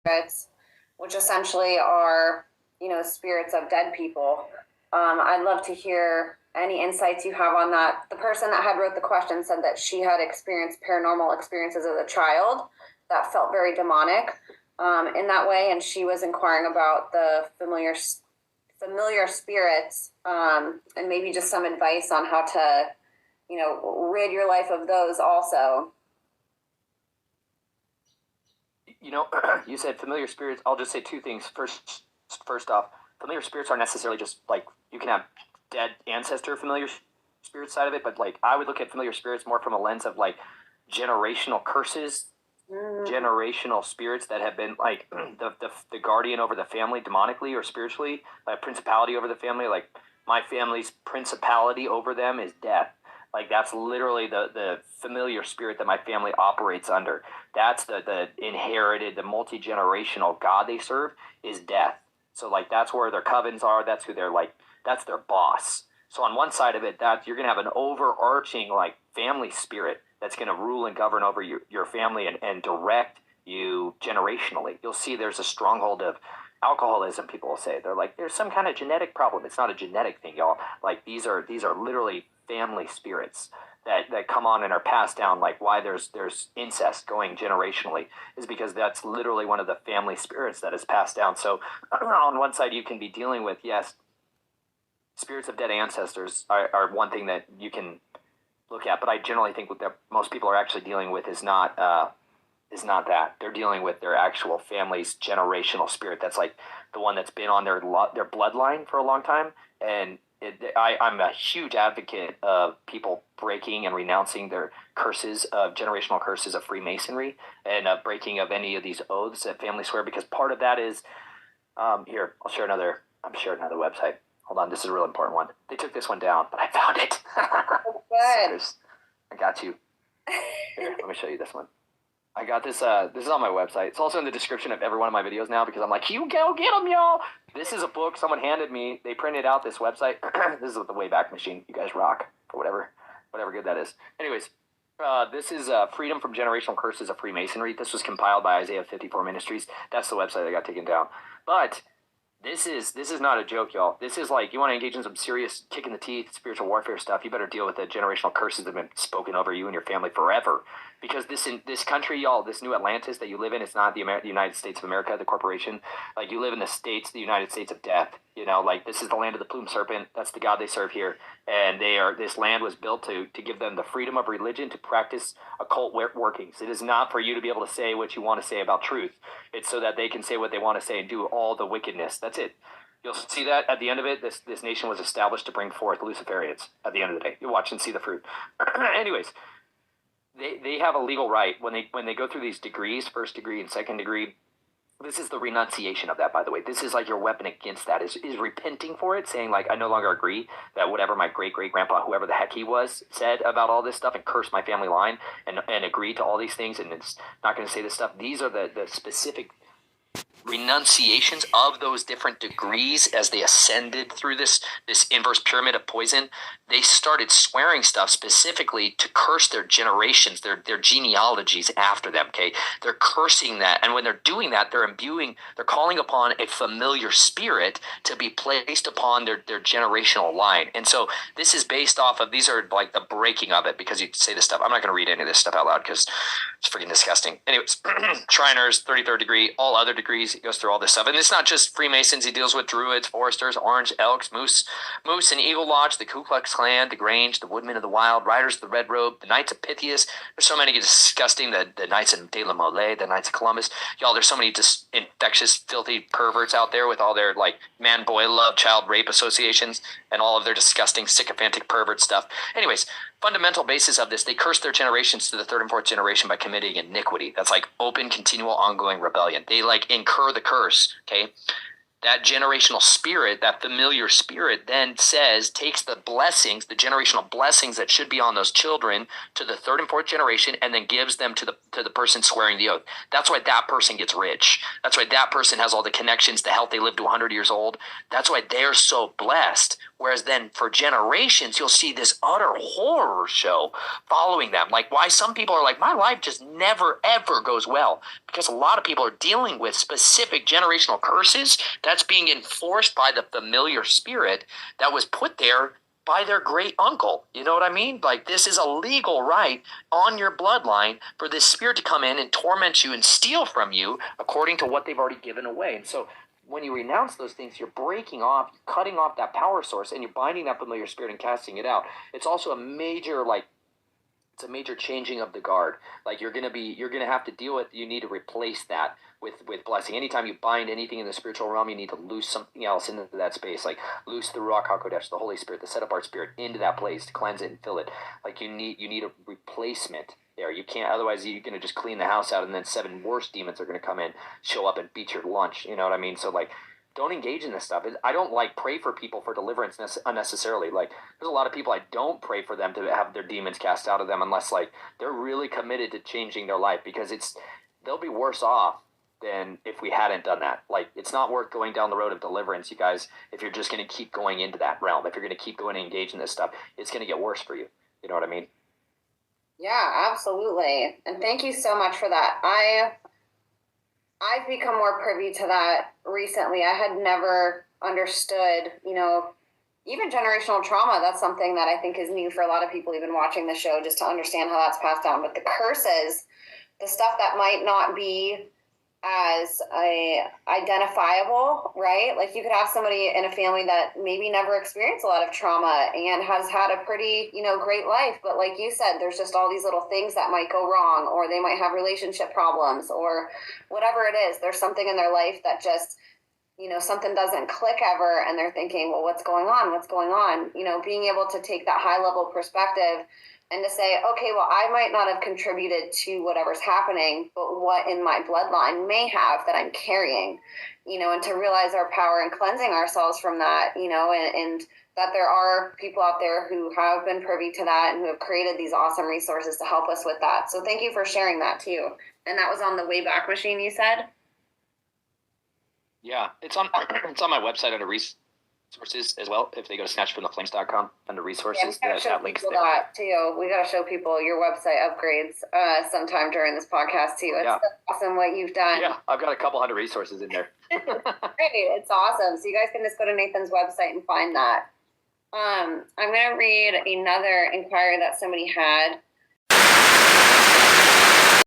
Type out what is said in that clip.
spirits, which essentially are, spirits of dead people. I'd love to hear any insights you have on that. The person that had wrote the question said that she had experienced paranormal experiences as a child that felt very demonic in that way, and she was inquiring about the familiar spirits, and maybe just some advice on how to, rid your life of those also. You said familiar spirits. I'll just say two things. First off, familiar spirits aren't necessarily just like, you can have dead ancestor familiar spirit side of it, but like I would look at familiar spirits more from a lens of like generational curses, generational spirits that have been like the guardian over the family demonically or spiritually, like principality over the family. Like my family's principality over them is death. Like that's literally the familiar spirit that my family operates under. That's the inherited, the multi-generational God they serve is death. So like that's where their covens are. That's who they're like, that's their boss. So on one side of it, that you're gonna have an overarching like family spirit that's gonna rule and govern over your family and direct you generationally. You'll see there's a stronghold of alcoholism. People will say they're like, there's some kind of genetic problem. It's not a genetic thing, y'all. Like these are literally family spirits that come on and are passed down. Like why there's incest going generationally is because that's literally one of the family spirits that is passed down. So on one side you can be dealing with, yes, spirits of dead ancestors are one thing that you can look at, but I generally think what most people are actually dealing with is not that. They're dealing with their actual family's generational spirit. That's like the one that's been on their bloodline for a long time. And I'm a huge advocate of people breaking and renouncing their generational curses of Freemasonry and breaking of any of these oaths that families swear, because part of that is, here, I'm sharing another website. Hold on, this is a real important one. They took this one down, but I found it. Good. I got you. Here, let me show you this one. I got this. This is on my website. It's also in the description of every one of my videos now because I'm like, you go get them, y'all. This is a book someone handed me. They printed out this website. This is with the Wayback Machine. You guys rock for whatever good that is. Anyways, this is Freedom from Generational Curses of Freemasonry. This was compiled by Isaiah 54 Ministries. That's the website that got taken down. But this is not a joke, y'all. This is like, you want to engage in some serious kick in the teeth, spiritual warfare stuff, you better deal with the generational curses that have been spoken over you and your family forever. Because this country, y'all, this new Atlantis that you live in, it's not the United States of America, the corporation. Like, you live in the States, the United States of death. Like, this is the land of the plumed serpent. That's the God they serve here. And this land was built to give them the freedom of religion to practice occult workings. It is not for you to be able to say what you want to say about truth. It's so that they can say what they want to say and do all the wickedness. That's it. You'll see that at the end of it, this nation was established to bring forth Luciferians at the end of the day. You watch and see the fruit. Anyways, they have a legal right when they go through these degrees, first degree and second degree. This is the renunciation of that, by the way. This is like your weapon against that is repenting for it, saying like, I no longer agree that whatever my great-great-grandpa, whoever the heck he was, said about all this stuff and curse my family line and agree to all these things, and it's not going to say this stuff. These are the specific renunciations of those different degrees as they ascended through this inverse pyramid of poison. They started swearing stuff specifically to curse their generations, their genealogies after them. Okay, they're cursing that, and when they're doing that, they're calling upon a familiar spirit to be placed upon their generational line. And so this is based off of, these are like the breaking of it, because you say this stuff. I'm not going to read any of this stuff out loud because it's freaking disgusting. Anyways, Shriners, 33rd degree, all other degrees. He goes through all this stuff. And it's not just Freemasons. He deals with Druids, Foresters, Orange, Elks, Moose and Eagle Lodge, the Ku Klux Klan, the Grange, the Woodmen of the Wild, Riders of the Red Robe, the Knights of Pythias. There's so many disgusting, the Knights of De La Mole, the Knights of Columbus. Y'all, there's so many just infectious, filthy perverts out there with all their like man-boy love, child rape associations and all of their disgusting, sycophantic pervert stuff. Anyways, fundamental basis of this, they curse their generations to the third and fourth generation by committing iniquity. That's like open, continual, ongoing rebellion. They like incur the curse, okay? That generational spirit, that familiar spirit then takes the blessings, the generational blessings that should be on those children to the third and fourth generation, and then gives them to the person swearing the oath. That's why that person gets rich. That's why that person has all the connections, the health, they live to 100 years old. That's why they're so blessed Whereas then for generations, you'll see this utter horror show following them. Like why some people are like, my life just never, ever goes well. Because a lot of people are dealing with specific generational curses that's being enforced by the familiar spirit that was put there by their great uncle. You know what I mean? Like this is a legal right on your bloodline for this spirit to come in and torment you and steal from you according to what they've already given away. And so when you renounce those things, you're breaking off, cutting off that power source, and you're binding that familiar spirit and casting it out. It's also a major, it's a major changing of the guard. Like you're gonna have to deal with. You need to replace that with blessing. Anytime you bind anything in the spiritual realm, you need to loose something else into that space. Like loose the Ruach HaKodesh, the Holy Spirit, the set apart spirit into that place to cleanse it and fill it. Like you need a replacement there. You can't, otherwise you're gonna just clean the house out, and then 7 worse demons are gonna come in, show up, and beat your lunch. You know what I mean? So like, don't engage in this stuff. I don't pray for people for deliverance unnecessarily. Like there's a lot of people I don't pray for them to have their demons cast out of them unless they're really committed to changing their life, because they'll be worse off than if we hadn't done that. Like it's not worth going down the road of deliverance, you guys, if you're just going to keep going into that realm. If you're going to keep going and engage in this stuff, it's going to get worse for you. You know what I mean? Yeah, absolutely. And thank you so much for that. I've become more privy to that recently. I had never understood, even generational trauma. That's something that I think is new for a lot of people, even watching the show, just to understand how that's passed down. But the curses, the stuff that might not be as identifiable, right? Like you could have somebody in a family that maybe never experienced a lot of trauma and has had a pretty, great life. But like you said, there's just all these little things that might go wrong, or they might have relationship problems, or whatever it is. There's something in their life that just, something doesn't click ever, and they're thinking, well, what's going on? What's going on? Being able to take that high level perspective and to say, okay, well, I might not have contributed to whatever's happening, but what in my bloodline may have that I'm carrying, and to realize our power in cleansing ourselves from that, and that there are people out there who have been privy to that and who have created these awesome resources to help us with that. So thank you for sharing that too. And that was on the Wayback Machine, you said? Yeah, it's on my website under resources as well. If they go to snatchfromtheflames.com under resources, yeah, that links there. That too. We got to show people your website upgrades sometime during this podcast too. It's so awesome what you've done. Yeah, I've got a couple hundred resources in there. Great, it's awesome. So you guys can just go to Nathan's website and find that. I'm going to read another inquiry that somebody had.